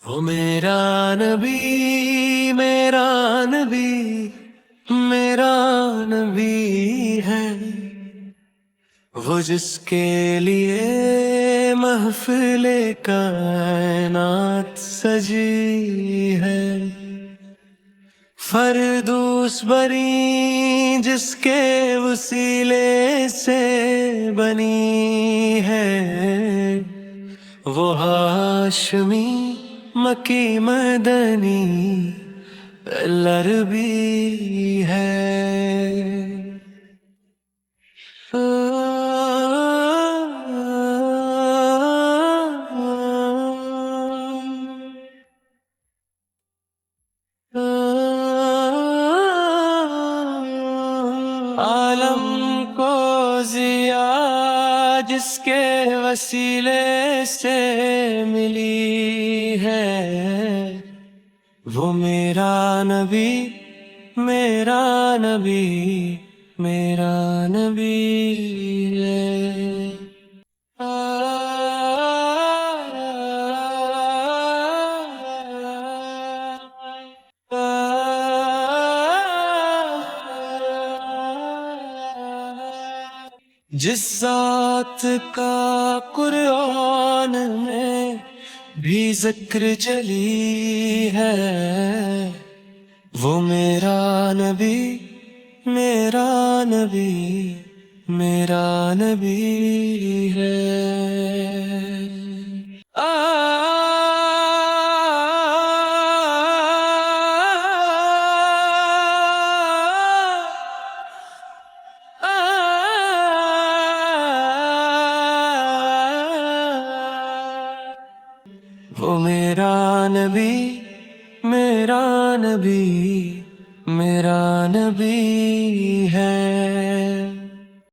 وہ میرا نبی، میرا نبی، میرا نبی ہے، وہ جس کے لیے محفل کائنات سجی ہے، فردوس بری جس کے وسیلے سے بنی ہے، وہ ہاشمی مکی مدنی لربی ہے۔ عالم کو ضیا جس کے وسیلے سے ملی ہے، وہ میرا نبی، میرا نبی، میرا نبی ہے۔ جس ذات کا قرآن میں بھی ذکر چلی ہے، وہ میرا نبی، میرا نبی، میرا نبی ہے۔ وہ میرا نبی، میرا نبی، میرا نبی ہے۔